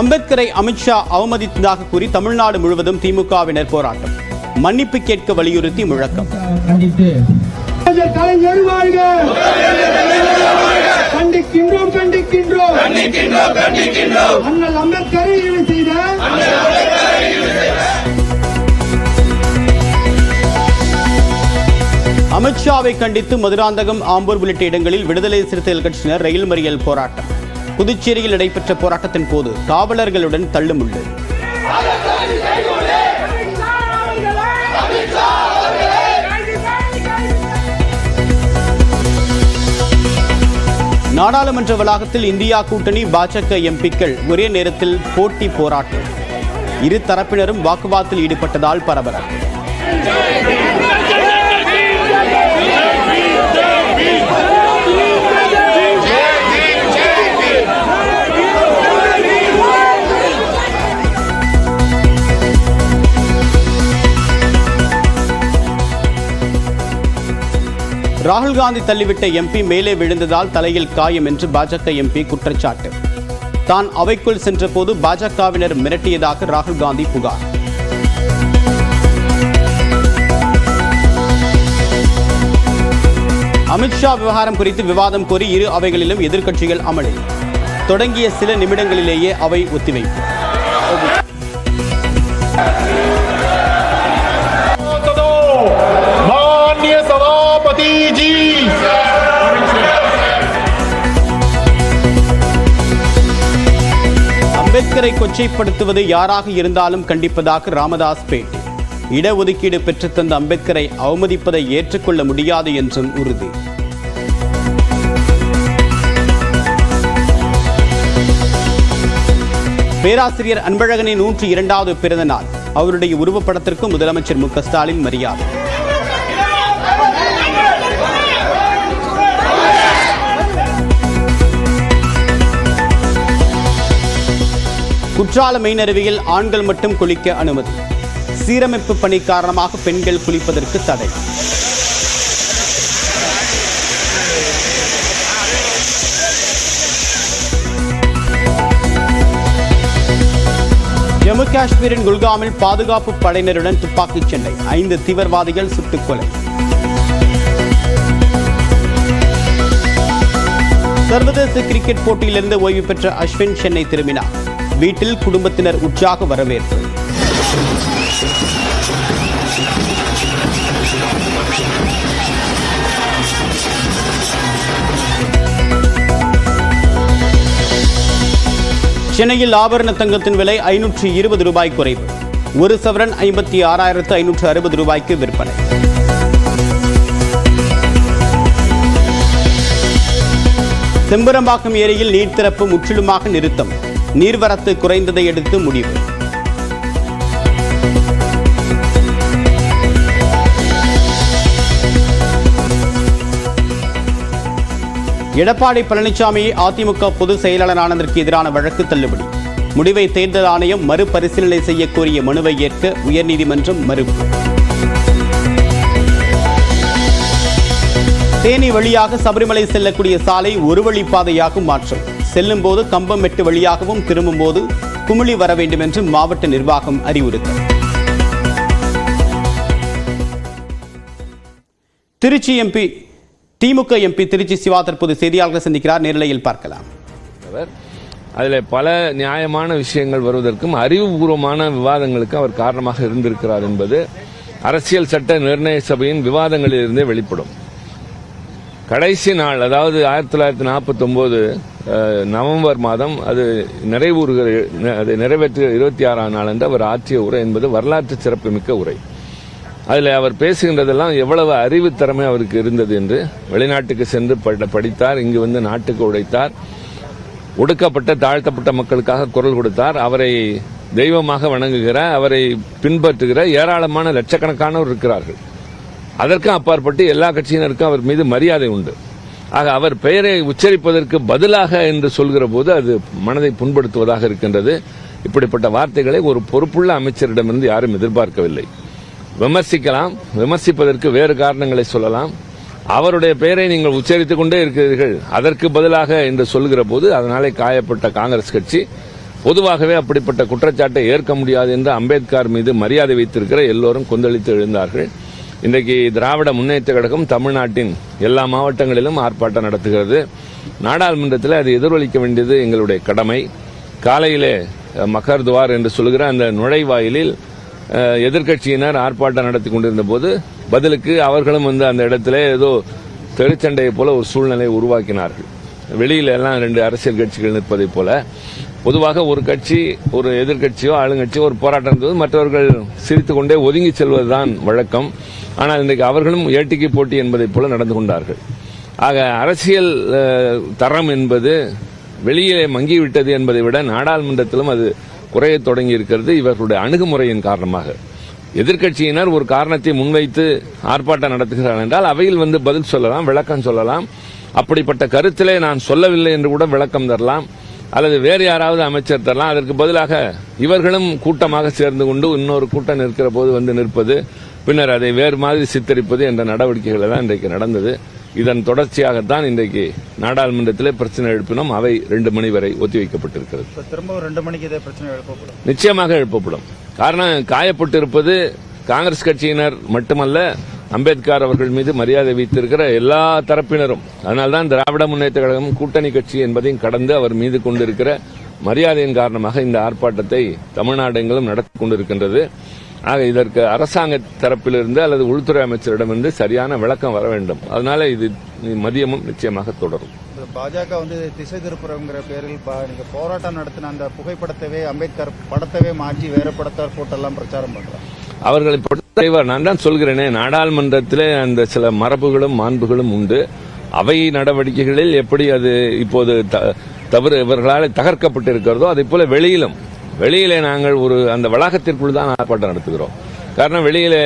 அம்பேத்கரை அமித்ஷா அவமதித்ததாக கூறி தமிழ்நாடு முழுவதும் திமுகவினர் போராட்டம். மன்னிப்பு கேட்க வலியுறுத்தி முழக்கம். அமித்ஷாவை கண்டித்து மதுராந்தகம், ஆம்பூர் உள்ளிட்ட இடங்களில் விடுதலை சிறுத்தைகள் கட்சியினர் ரயில் மறியல் போராட்டம். புதுச்சேரியில் நடைபெற்ற போராட்டத்தின் போது காவலர்களுடன் தள்ளுமுள்ளு. நாடாளுமன்ற வளாகத்தில் இந்தியா கூட்டணி பாஜக எம்பிக்கள் ஒரே நேரத்தில் போட்டி போராட்டம். இரு தரப்பினரும் வாக்குவாதத்தில் ஈடுபட்டதால் பரபரப்பு. ராகுல் காந்தி தள்ளிவிட்ட எம்பி மேலே விழுந்ததால் தலையில் காயம் என்று பாஜக எம்பி குற்றச்சாட்டு. தான் அவைக்குள் சென்றபோது பாஜகவினர் மிரட்டியதாக ராகுல் காந்தி புகார். அமித்ஷா விவகாரம் குறித்து விவாதம் கோரி இரு அவைகளிலும் எதிர்க்கட்சிகள் அமளி. தொடங்கிய சில நிமிடங்களிலேயே அவை ஒத்திவைப்பு. அம்பேத்கரை கொச்சைப்படுத்துவது யாராக இருந்தாலும் கண்டிப்பதாக ராமதாஸ் பேட்டி. இடஒதுக்கீடு பெற்றுத்தந்த அம்பேத்கரை அவமதிப்பதை ஏற்றுக்கொள்ள முடியாது என்றும் உறுதி. பேராசிரியர் அன்பழகனின் 102வது பிறந்த நாள். அவருடைய உருவப்படத்திற்கு முதலமைச்சர் மு.க. ஸ்டாலின் மரியாதை. குற்றால மெயினருவியில் ஆண்கள் மட்டும் குளிக்க அனுமதி. சீரமைப்பு பணி காரணமாக பெண்கள் குளிப்பதற்கு தடை. ஜம்மு காஷ்மீரின் குல்காமில் பாதுகாப்பு படையினருடன் துப்பாக்கிச் சண்டை. 5 தீவிரவாதிகள் சுட்டுக் கொலை. சர்வதேச கிரிக்கெட் போட்டியிலிருந்து ஓய்வு பெற்ற அஸ்வின் சென்னை திரும்பினார். வீட்டில் குடும்பத்தினர் உற்சாக வரவேற்பு. சென்னையில் ஆபரண தங்கத்தின் விலை 520 ரூபாய் குறைவு. 1 சவரன் 56,560 ரூபாய்க்கு விற்பனை. செம்பரம்பாக்கம் ஏரியில் நீர் திறப்பு முற்றிலுமாக நிறுத்தம். நீர்வரத்து குறைந்ததை அடுத்து முடிவு. எடப்பாடி பழனிசாமியை அதிமுக பொதுச் செயலாளரானதற்கு எதிரான வழக்கு தள்ளுபடி. முடிவை தேர்தல் ஆணையம் மறுபரிசீலனை செய்ய கோரிய மனுவை ஏற்க உயர்நீதிமன்றம் மறுப்பு. தேனி வழியாக சபரிமலை செல்லக்கூடிய சாலை ஒரு வழிப்பாதையாக மாற்றம். செல்லும் போது கம்பமெட்டு வழியாகவும் திரும்பும் போது குமிழி வர வேண்டும் என்று மாவட்ட நிர்வாகம் அறிவுறுத்தல். திருச்சி எம்பி திமுக எம்பி திருச்சி சிவா தற்போது செய்தியாளர்கள் சந்திக்கிறார். நேரலையில் பார்க்கலாம். அதில் பல நியாயமான விஷயங்கள் வருவதற்கும் அறிவுபூர்வமான விவாதங்களுக்கு அவர் காரணமாக இருந்திருக்கிறார் என்பது அரசியல் சட்ட நிர்ணய சபையின் விவாதங்களிலிருந்தே வெளிப்படும். கடைசி நாள், அதாவது 1949 நவம்பர் மாதம் அது நிறைவேற்ற 26ஆம் நாள் என்று அவர் ஆற்றிய உரை என்பது வரலாற்று சிறப்புமிக்க உரை. அதில் அவர் பேசுகின்றதெல்லாம் எவ்வளவு அறிவு திறமை அவருக்கு இருந்தது என்று. வெளிநாட்டுக்கு சென்று படித்தார், இங்கு வந்து நாட்டுக்கு உழைத்தார், ஒடுக்கப்பட்ட தாழ்த்தப்பட்ட மக்களுக்காக குரல் கொடுத்தார், அவரை தெய்வமாக வணங்குகிற, அவரை பின்பற்றுகிற ஏராளமான லட்சக்கணக்கானோர் இருக்கிறார்கள். அதற்கும் அப்பாற்பட்டு எல்லா கட்சியினருக்கும் அவர் மீது மரியாதை உண்டு. ஆக அவர் பெயரை உச்சரிப்பதற்கு பதிலாக என்று சொல்கிற போது அது மனதை புண்படுத்துவதாக இருக்கின்றது. இப்படிப்பட்ட வார்த்தைகளை ஒரு பொறுப்புள்ள அமைச்சரிடமிருந்து யாரும் எதிர்பார்க்கவில்லை. விமர்சிக்கலாம், விமர்சிப்பதற்கு வேறு காரணங்களை சொல்லலாம். அவருடைய பெயரை நீங்கள் உச்சரித்துக் கொண்டே இருக்கிறீர்கள், அதற்கு பதிலாக என்று சொல்கிற போது அதனாலே காயப்பட்ட காங்கிரஸ் கட்சி பொதுவாகவே அப்படிப்பட்ட குற்றச்சாட்டை ஏற்க முடியாது என்று அம்பேத்கர் மீது மரியாதை வைத்திருக்கிற எல்லோரும் கொந்தளித்து எழுந்தார்கள். இன்றைக்கு திராவிட முன்னேற்ற கழகம் தமிழ்நாட்டின் எல்லா மாவட்டங்களிலும் ஆர்ப்பாட்டம் நடத்துகிறது. நாடாளுமன்றத்தில் அதை எதிரொலிக்க வேண்டியது எங்களுடைய கடமை. காலையிலே மகர் துவார் என்று சொல்கிற அந்த நுழைவாயிலில் எதிர்க்கட்சியினர் ஆர்ப்பாட்டம் நடத்தி கொண்டிருந்த போது பதிலுக்கு அவர்களும் அந்த இடத்துல ஏதோ தெருச்சண்டையை போல ஒரு சூழ்நிலையை உருவாக்கினார்கள். வெளியில எல்லாம் 2 அரசியல் கட்சிகள் நிற்பதை போல. பொதுவாக ஒரு கட்சி, ஒரு எதிர்க்கட்சியோ ஆளுங்கட்சியோ ஒரு போராட்டம் இருந்தது, மற்றவர்கள் சிரித்துக் கொண்டே ஒதுங்கி செல்வதுதான் வழக்கம். ஆனால் இன்றைக்கு அவர்களும் ஏட்டிக்கு போட்டி என்பதை போல நடந்து கொண்டார்கள். ஆக அரசியல் தரம் என்பது வெளியே மங்கிவிட்டது என்பதை விட நாடாளுமன்றத்திலும் அது குறைய தொடங்கி இருக்கிறது. இவர்களுடைய அணுகுமுறையின் காரணமாக எதிர்க்கட்சியினர் ஒரு காரணத்தை முன்வைத்து ஆர்ப்பாட்டம் நடத்துகிறார்கள் என்றால் அவையில் பதில் சொல்லலாம், விளக்கம் சொல்லலாம். அப்படிப்பட்ட கருத்திலே நான் சொல்லவில்லை என்று கூட விளக்கம் தரலாம், அல்லது வேறு யாராவது அமைச்சர் தரலாம். அதற்கு பதிலாக இவர்களும் கூட்டமாக சேர்ந்து கொண்டு இன்னொரு கூட்டம் நிற்கிற போது நிற்பது, பின்னர் அதை வேறு மாதிரி சித்தரிப்பது என்ற நடவடிக்கைகள் எல்லாம் இன்றைக்கு நடந்தது. இதன் தொடர்ச்சியாகத்தான் இன்றைக்கு நாடாளுமன்றத்திலே பிரச்சனை எழுப்பினோம். அவை 2 மணி வரை ஒத்திவைக்கப்பட்டிருக்கிறது. திரும்ப 2 மணிக்கு இதே பிரச்சனை எழுப்பப்படும், நிச்சயமாக எழுப்பப்படும். காரணம், காயப்பட்டிருப்பது காங்கிரஸ் கட்சியினர் மட்டுமல்ல, அம்பேத்கர் அவர்கள் மீது மரியாதை வைத்திருக்கிற எல்லா தரப்பினரும். அதனால்தான் திராவிட முன்னேற்ற கழகம் கூட்டணி கட்சி என்பதையும் கடந்து அவர் மீது கொண்டிருக்கிற மரியாதையின் காரணமாக இந்த ஆர்ப்பாட்டத்தை தமிழ்நாடு எங்கிலும் நடத்தி கொண்டிருக்கின்றது. ஆக இதற்கு அரசாங்க தரப்பிலிருந்து அல்லது உள்துறை அமைச்சரிடமிருந்து சரியான விளக்கம் வர வேண்டும். அதனால இது மதியமும் நிச்சயமாக தொடரும். பாஜக திசை திருப்புறங்கிற பேரில் நீங்க போராட்டம் நடத்தின அந்த புகைப்படத்தவே, அம்பேத்கர் படத்தவே மாற்றி வேற படத்தை போட்டெல்லாம் பிரச்சாரம் பண்றாங்க. அவர்களை பொறுத்தவரை நான் தான் சொல்கிறேனே, நாடாளுமன்றத்திலே அந்த சில மரபுகளும் மாண்புகளும் உண்டு. அவை நடவடிக்கைகளில் எப்படி அது இப்போது தவறு இவர்களால் தகர்க்கப்பட்டிருக்கிறதோ அதே போல வெளியிலே நாங்கள் அந்த வளாகத்திற்குள் தான் ஆர்ப்பாட்டம் நடத்துகிறோம். காரணம், வெளியிலே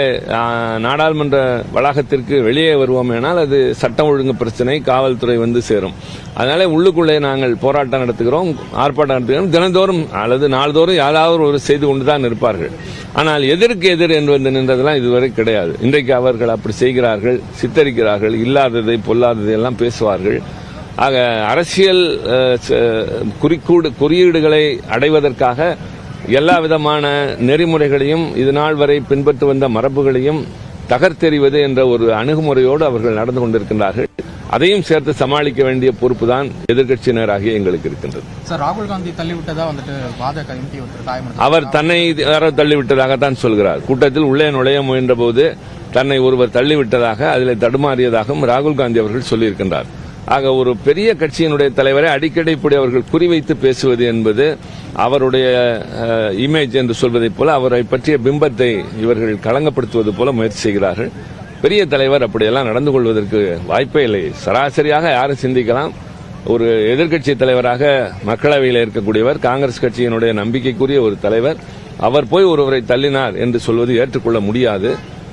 நாடாளுமன்ற வளாகத்திற்கு வெளியே வருவோமேனால் அது சட்டம் ஒழுங்கு பிரச்சனை, காவல்துறை சேரும். அதனால உள்ளுக்குள்ளே நாங்கள் போராட்டம் நடத்துகிறோம், ஆர்ப்பாட்டம் நடத்துகிறோம். தினந்தோறும் அல்லது நாள்தோறும் யாராவது ஒரு செய்து கொண்டுதான் இருப்பார்கள். ஆனால் எதிர்க்கு எதிர் என்று நின்றதெல்லாம் இதுவரை கிடையாது. இன்றைக்கு அவர்கள் அப்படி செய்கிறார்கள், சித்தரிக்கிறார்கள், இல்லாததை பொல்லாததை எல்லாம் பேசுவார்கள். ஆக அரசியல் குறியீடுகளை அடைவதற்காக எல்லா விதமான நெறிமுறைகளையும் இதுநாள் வரை பின்பற்றி வந்த மரபுகளையும் தகர்த்தெறிவது என்ற ஒரு அணுகுமுறையோடு அவர்கள் நடந்து கொண்டிருக்கின்றார்கள். அதையும் சேர்த்து சமாளிக்க வேண்டிய பொறுப்பு தான் எதிர்க்கட்சியினராகிய எங்களுக்கு இருக்கின்றது. சார், ராகுல் காந்தி தள்ளிவிட்டதா பாஜக எம்பி அவர் தன்னை யாரோ தள்ளிவிட்டதாகத்தான் சொல்கிறார். கூட்டத்தில் உள்ளே நுழைய முயன்ற போது தன்னை ஒருவர் தள்ளிவிட்டதாக, அதில் தடுமாறியதாகவும் ராகுல் காந்தி அவர்கள் சொல்லியிருக்கின்றார். ஆக ஒரு பெரிய கட்சியினுடைய தலைவரை அடிக்கடி இப்படி அவர்கள் குறிவைத்து பேசுவது என்பது அவருடைய இமேஜ் என்று சொல்வதைப் போல, அவரை பற்றிய பிம்பத்தை இவர்கள் களங்கப்படுத்துவது போல முயற்சி செய்கிறார்கள். பெரிய தலைவர் அப்படியெல்லாம் நடந்து கொள்வதற்கு வாய்ப்பே இல்லை. சராசரியாக யாரும் சிந்திக்கலாம், ஒரு எதிர்க்கட்சி தலைவராக மக்களவையில் இருக்கக்கூடியவர், காங்கிரஸ் கட்சியினுடைய நம்பிக்கைக்குரிய ஒரு தலைவர், அவர் போய் ஒருவரை தள்ளினார் என்று சொல்வது ஏற்றுக்கொள்ள முடியாது.